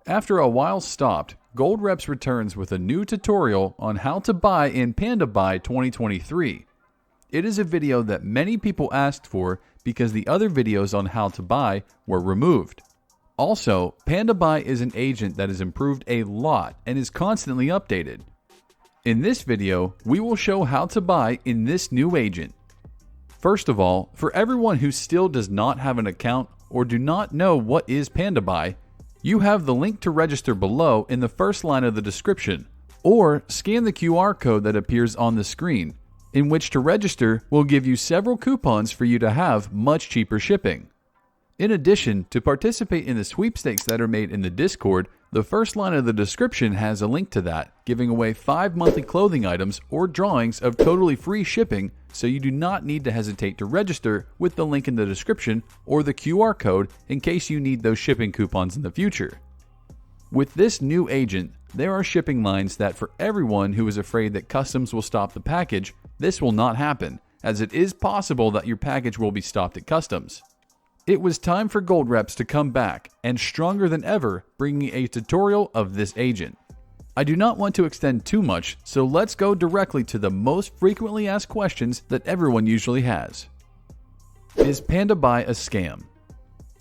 After a while stopped, GoldReps returns with a new tutorial on how to buy in Pandabuy 2023. It is a video that many people asked for because the other videos on how to buy were removed. Also, Pandabuy is an agent that has improved a lot and is constantly updated. In this video, we will show how to buy in this new agent. First of all, for everyone who still does not have an account or do not know what is Pandabuy, you have the link to register below in the first line of the description, or scan the QR code that appears on the screen, in which to register will give you several coupons for you to have much cheaper shipping. In addition, to participate in the sweepstakes that are made in the Discord, the first line of the description has a link to that, giving away 5 monthly clothing items or drawings of totally free shipping, so you do not need to hesitate to register with the link in the description or the QR code in case you need those shipping coupons in the future. With this new agent, there are shipping lines that for everyone who is afraid that customs will stop the package, this will not happen, as it is possible that your package will be stopped at customs. It was time for GoldReps to come back, and stronger than ever, bringing a tutorial of this agent. I do not want to extend too much, so let's go directly to the most frequently asked questions that everyone usually has. Is Pandabuy a scam?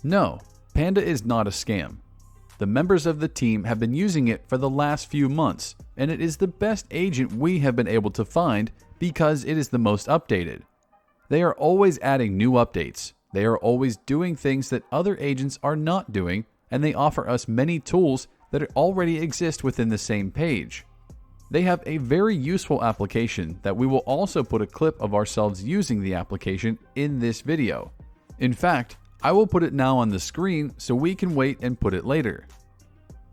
No, Panda is not a scam. The members of the team have been using it for the last few months, and it is the best agent we have been able to find because it is the most updated. They are always adding new updates. They are always doing things that other agents are not doing, and they offer us many tools that already exist within the same page. They have a very useful application that we will also put a clip of ourselves using the application in this video. In fact, I will put it now on the screen so we can wait and put it later.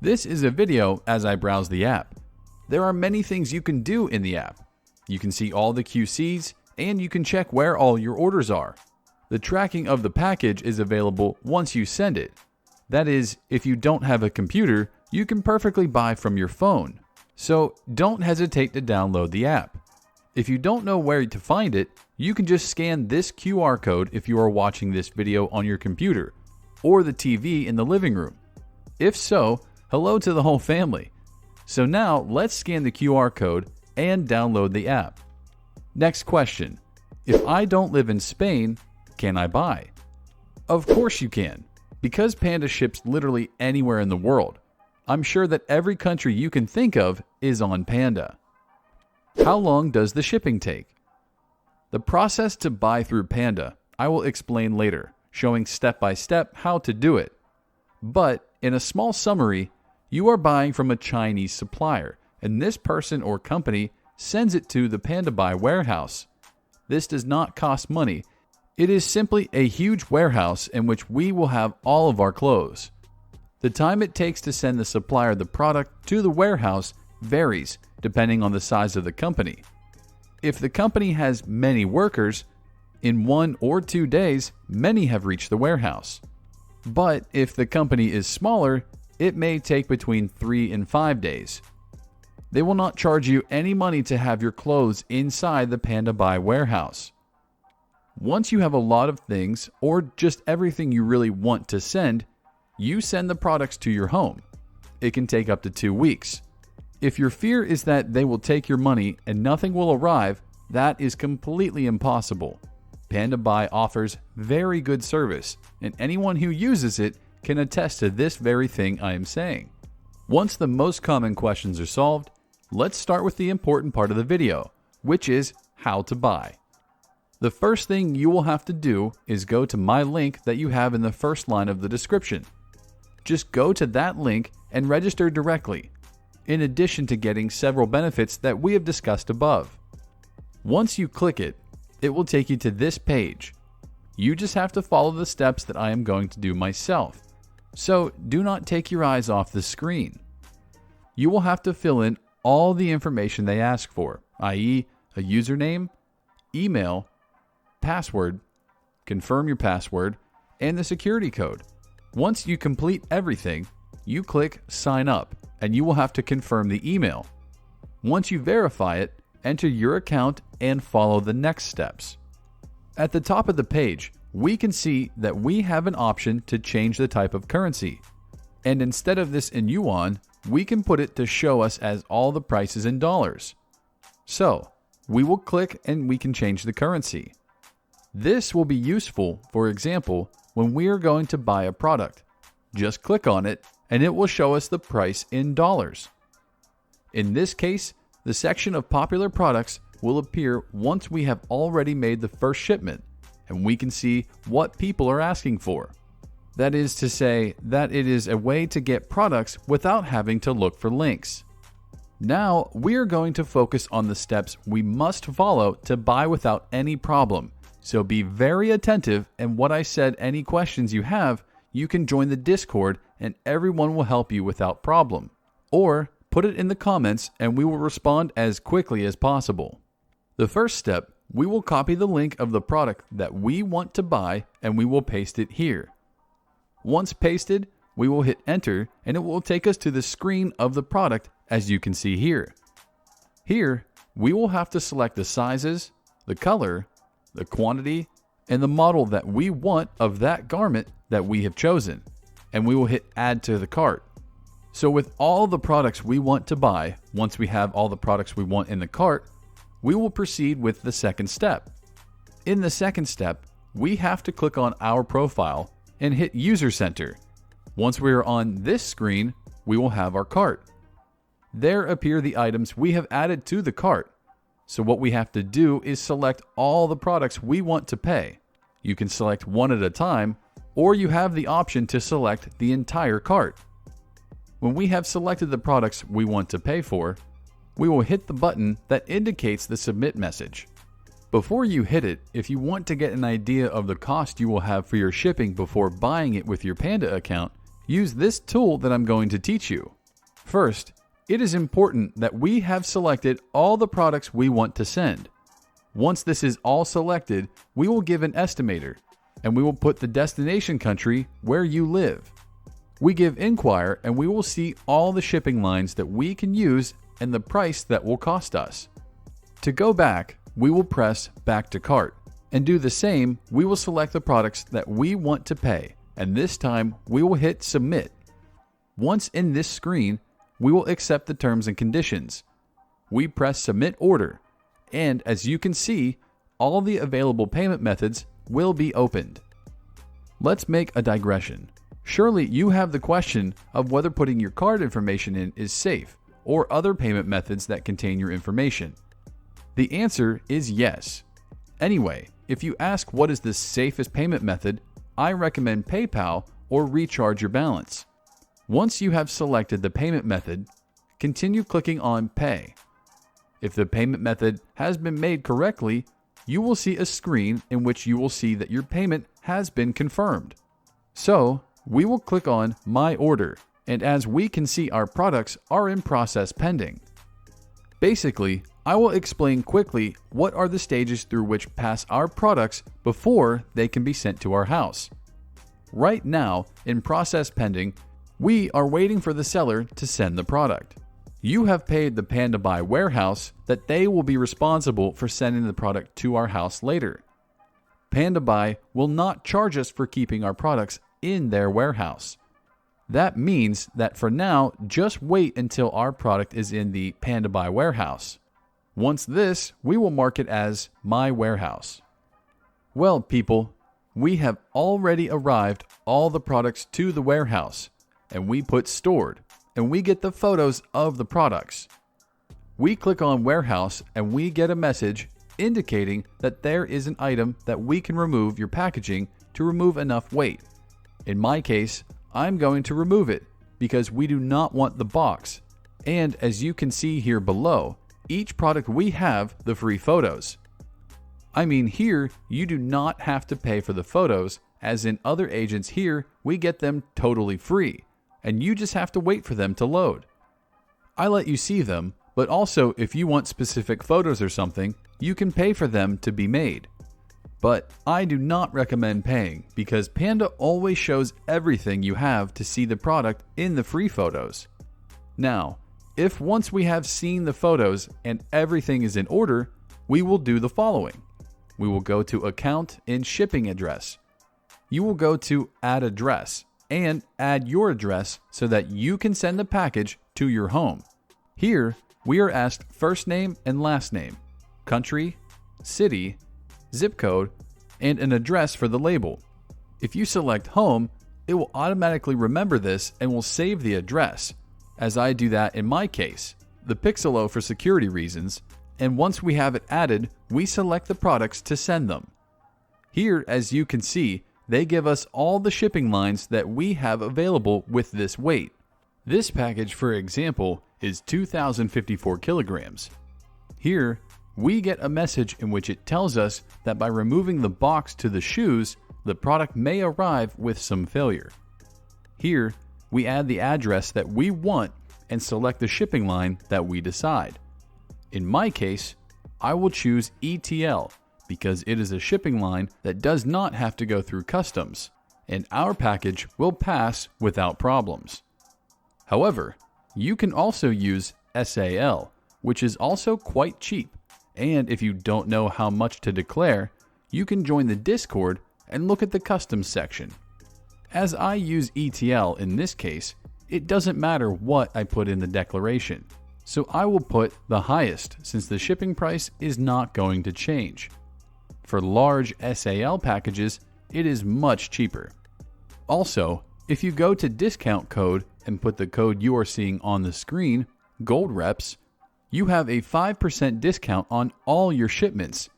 This is a video as I browse the app. There are many things you can do in the app. You can see all the QCs, and you can check where all your orders are. The tracking of the package is available once you send it. That is, if you don't have a computer, you can perfectly buy from your phone. So don't hesitate to download the app. If you don't know where to find it, you can just scan this QR code if you are watching this video on your computer or the TV in the living room. If so, hello to the whole family. So now let's scan the QR code and download the app. Next question. If I don't live in Spain, can I buy? Of course you can, because Panda ships literally anywhere in the world. I'm sure that every country you can think of is on Panda. How long does the shipping take? The process to buy through Panda, I will explain later, showing step by step how to do it. But in a small summary, you are buying from a Chinese supplier, and this person or company sends it to the Pandabuy warehouse. This does not cost money. It is simply a huge warehouse in which we will have all of our clothes. The time it takes to send the supplier the product to the warehouse varies depending on the size of the company. If the company has many workers, in 1 or 2 days, many have reached the warehouse. But if the company is smaller, it may take between 3 and 5 days. They will not charge you any money to have your clothes inside the Pandabuy warehouse. Once you have a lot of things, or just everything you really want to send, you send the products to your home. It can take up to 2 weeks. If your fear is that they will take your money and nothing will arrive, that is completely impossible. Pandabuy offers very good service, and anyone who uses it can attest to this very thing I am saying. Once the most common questions are solved, let's start with the important part of the video, which is how to buy. The first thing you will have to do is go to my link that you have in the first line of the description. Just go to that link and register directly, in addition to getting several benefits that we have discussed above. Once you click it, it will take you to this page. You just have to follow the steps that I am going to do myself, so do not take your eyes off the screen. You will have to fill in all the information they ask for, i.e., a username, email, password, confirm your password, and the security code. Once you complete everything, you click Sign Up, and you will have to confirm the email. Once you verify it, enter your account and follow the next steps. At the top of the page, we can see that we have an option to change the type of currency. And instead of this in yuan, we can put it to show us as all the prices in dollars. So we will click and we can change the currency. This will be useful, for example, when we are going to buy a product. Just click on it and it will show us the price in dollars. In this case, the section of popular products will appear once we have already made the first shipment, and we can see what people are asking for. That is to say that it is a way to get products without having to look for links. Now we are going to focus on the steps we must follow to buy without any problem. So be very attentive, and what I said, any questions you have, you can join the Discord and everyone will help you without problem. Or put it in the comments and we will respond as quickly as possible. The first step, we will copy the link of the product that we want to buy and we will paste it here. Once pasted, we will hit enter and it will take us to the screen of the product as you can see here. Here, we will have to select the sizes, the color, the quantity, and the model that we want of that garment that we have chosen, and we will hit add to the cart. So with all the products we want to buy, once we have all the products we want in the cart, we will proceed with the second step. In the second step, we have to click on our profile and hit User Center. Once we are on this screen, we will have our cart. There appear the items we have added to the cart. So what we have to do is select all the products we want to pay. You can select one at a time, or you have the option to select the entire cart. When we have selected the products we want to pay for, we will hit the button that indicates the submit message. Before you hit it, if you want to get an idea of the cost you will have for your shipping before buying it with your Panda account, use this tool that I'm going to teach you. First, it is important that we have selected all the products we want to send. Once this is all selected, we will give an estimator, and we will put the destination country where you live. We give inquire and we will see all the shipping lines that we can use and the price that will cost us. To go back, we will press back to cart and do the same. We will select the products that we want to pay, and this time we will hit submit. Once in this screen, we will accept the terms and conditions. We press submit order, and as you can see, all the available payment methods will be opened. Let's make a digression. Surely you have the question of whether putting your card information in is safe, or other payment methods that contain your information. The answer is yes. Anyway, if you ask what is the safest payment method, I recommend PayPal or recharge your balance. Once you have selected the payment method, continue clicking on Pay. If the payment method has been made correctly, you will see a screen in which you will see that your payment has been confirmed. So, we will click on My Order, and as we can see, our products are in process pending. Basically, I will explain quickly what are the stages through which pass our products before they can be sent to our house. Right now, in process pending, we are waiting for the seller to send the product. You have paid the Pandabuy warehouse that they will be responsible for sending the product to our house later. Pandabuy will not charge us for keeping our products in their warehouse. That means that for now, just wait until our product is in the Pandabuy warehouse. Once this, we will mark it as My Warehouse. Well, people, we have already arrived all the products to the warehouse, and we put stored, and we get the photos of the products. We click on Warehouse and we get a message indicating that there is an item that we can remove your packaging to remove enough weight. In my case, I'm going to remove it because we do not want the box. And as you can see here below, each product we have the free photos. I mean, here you do not have to pay for the photos, as in other agents here we get them totally free, and you just have to wait for them to load. I let you see them, but also if you want specific photos or something, you can pay for them to be made. But I do not recommend paying because Panda always shows everything you have to see the product in the free photos. Now, if once we have seen the photos and everything is in order, we will do the following. We will go to Account and Shipping Address. You will go to Add Address, and add your address so that you can send the package to your home. Here, we are asked first name and last name, country, city, zip code, and an address for the label. If you select home, it will automatically remember this and will save the address, as I do that in my case, the Pixelo for security reasons, and once we have it added, we select the products to send them. Here, as you can see, they give us all the shipping lines that we have available with this weight. This package, for example, is 2,054 kilograms. Here, we get a message in which it tells us that by removing the box to the shoes, the product may arrive with some failure. Here, we add the address that we want and select the shipping line that we decide. In my case, I will choose ETL because it is a shipping line that does not have to go through customs, and our package will pass without problems. However, you can also use SAL, which is also quite cheap, and if you don't know how much to declare, you can join the Discord and look at the customs section. As I use ETL in this case, it doesn't matter what I put in the declaration, so I will put the highest since the shipping price is not going to change. For large SAL packages, it is much cheaper. Also, if you go to discount code and put the code you are seeing on the screen, Gold Reps, you have a 5% discount on all your shipments.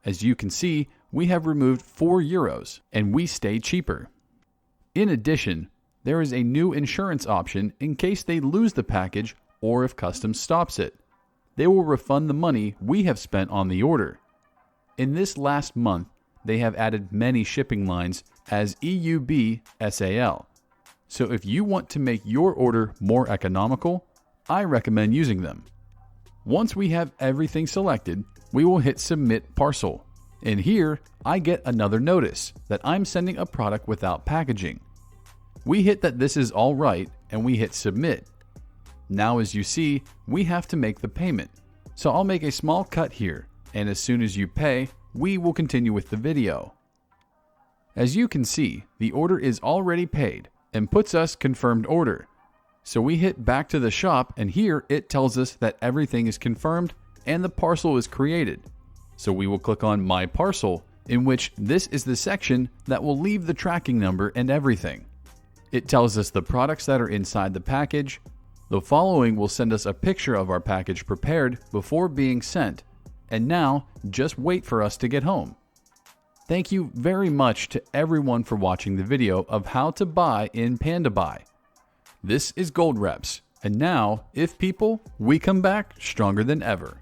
As you can see, we have removed €4 and we stay cheaper. In addition, there is a new insurance option in case they lose the package or if customs stops it. They will refund the money we have spent on the order. In this last month, they have added many shipping lines as EUB SAL. So if you want to make your order more economical, I recommend using them. Once we have everything selected, we will hit Submit Parcel. And here, I get another notice that I'm sending a product without packaging. We hit that this is all right and we hit Submit. Now as you see, we have to make the payment. So I'll make a small cut here, and as soon as you pay, we will continue with the video. As you can see, the order is already paid and puts us confirmed order. So we hit back to the shop and here it tells us that everything is confirmed and the parcel is created. So we will click on My Parcel, in which this is the section that will leave the tracking number and everything. It tells us the products that are inside the package. The following will send us a picture of our package prepared before being sent. And now, just wait for us to get home. Thank you very much to everyone for watching the video of how to buy in Pandabuy. This is Gold Reps, and now, if people, we come back stronger than ever.